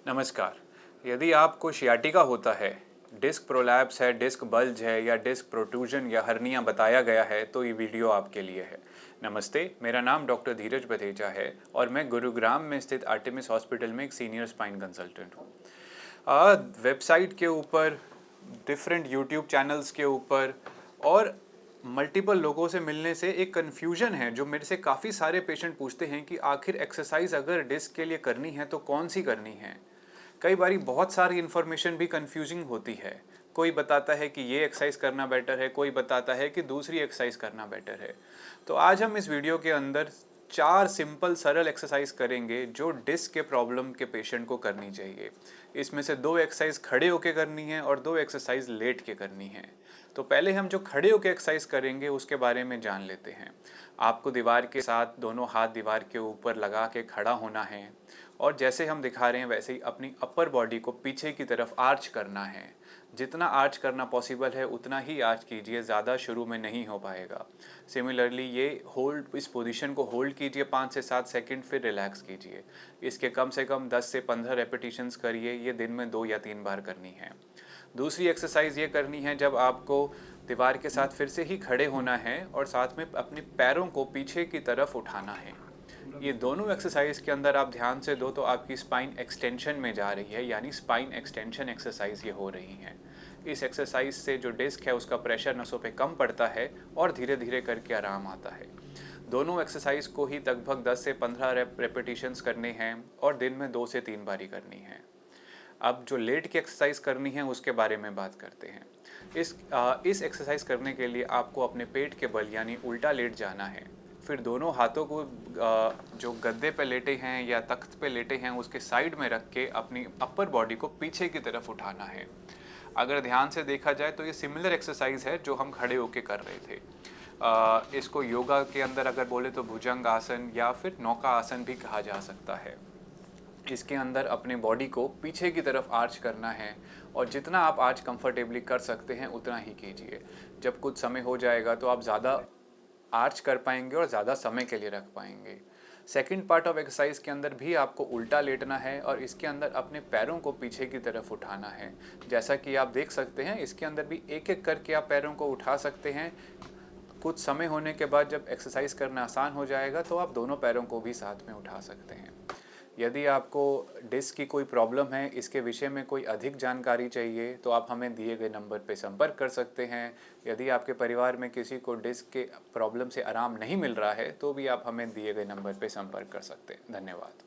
नमस्कार। यदि आपको सियाटिका होता है, डिस्क प्रोलैप्स है, डिस्क बल्ज है या डिस्क प्रोट्रूजन या हर्निया बताया गया है तो ये वीडियो आपके लिए है। नमस्ते, मेरा नाम डॉक्टर धीरज बधेजा है और मैं गुरुग्राम में स्थित आर्टेमिस हॉस्पिटल में एक सीनियर स्पाइन कंसल्टेंट हूँ। वेबसाइट के ऊपर, डिफरेंट यूट्यूब चैनल्स के ऊपर और मल्टीपल लोगों से मिलने से एक कन्फ्यूजन है जो मेरे से काफ़ी सारे पेशेंट पूछते हैं कि आखिर एक्सरसाइज अगर डिस्क के लिए करनी है तो कौन सी करनी है। कई बारी बहुत सारी इन्फॉर्मेशन भी कंफ्यूजिंग होती है। कोई बताता है कि ये एक्सरसाइज करना बेटर है, कोई बताता है कि दूसरी एक्सरसाइज करना बेटर है। तो आज हम इस वीडियो के अंदर 4 सिंपल सरल एक्सरसाइज करेंगे जो डिस्क के प्रॉब्लम के पेशेंट को करनी चाहिए। इसमें से 2 एक्सरसाइज खड़े होके करनी है और 2 एक्सरसाइज लेट के करनी है। तो पहले हम जो खड़े होके एक्सरसाइज करेंगे उसके बारे में जान लेते हैं। आपको दीवार के साथ दोनों हाथ दीवार के ऊपर लगा के खड़ा होना है और जैसे हम दिखा रहे हैं वैसे ही अपनी अपर बॉडी को पीछे की तरफ आर्च करना है। जितना आर्च करना पॉसिबल है उतना ही आर्च कीजिए, ज़्यादा शुरू में नहीं हो पाएगा। सिमिलरली ये होल्ड, इस पोजीशन को होल्ड कीजिए 5 से 7 सेकंड, फिर रिलैक्स कीजिए। इसके कम से कम 10 से 15 रेपिटेशंस करिए। ये दिन में 2 या 3 बार करनी है। दूसरी एक्सरसाइज ये करनी है जब आपको दीवार के साथ फिर से ही खड़े होना है और साथ में अपने पैरों को पीछे की तरफ उठाना है। ये दोनों एक्सरसाइज के अंदर आप ध्यान से दो तो आपकी स्पाइन एक्सटेंशन में जा रही है, यानी स्पाइन एक्सटेंशन एक्सरसाइज ये हो रही हैं। इस एक्सरसाइज से जो डिस्क है उसका प्रेशर नसों पे कम पड़ता है और धीरे धीरे करके आराम आता है। दोनों एक्सरसाइज को ही लगभग 10 से 15 रेपिटेशंस करने हैं और दिन में 2 से 3 बारी करनी है। अब जो लेट की एक्सरसाइज करनी है उसके बारे में बात करते हैं। इस एक्सरसाइज करने के लिए आपको अपने पेट के बल यानी उल्टा लेट जाना है। फिर दोनों हाथों को जो गद्दे पे लेटे हैं या तख्त पे लेटे हैं उसके साइड में रख के अपनी अपर बॉडी को पीछे की तरफ उठाना है। अगर ध्यान से देखा जाए तो ये सिमिलर एक्सरसाइज है जो हम खड़े होके कर रहे थे। इसको योगा के अंदर अगर बोले तो भुजंग आसन या फिर नौका आसन भी कहा जा सकता है। इसके अंदर अपने बॉडी को पीछे की तरफ आर्च करना है और जितना आप आर्च कंफर्टेबली कर सकते हैं उतना ही कीजिए। जब कुछ समय हो जाएगा तो आप ज़्यादा आर्च कर पाएंगे और ज़्यादा समय के लिए रख पाएंगे। सेकंड पार्ट ऑफ एक्सरसाइज के अंदर भी आपको उल्टा लेटना है और इसके अंदर अपने पैरों को पीछे की तरफ उठाना है। जैसा कि आप देख सकते हैं इसके अंदर भी एक एक करके आप पैरों को उठा सकते हैं। कुछ समय होने के बाद जब एक्सरसाइज करना आसान हो जाएगा तो आप दोनों पैरों को भी साथ में उठा सकते हैं। यदि आपको डिस्क की कोई प्रॉब्लम है, इसके विषय में कोई अधिक जानकारी चाहिए तो आप हमें दिए गए नंबर पर संपर्क कर सकते हैं। यदि आपके परिवार में किसी को डिस्क के प्रॉब्लम से आराम नहीं मिल रहा है तो भी आप हमें दिए गए नंबर पर संपर्क कर सकते हैं। धन्यवाद।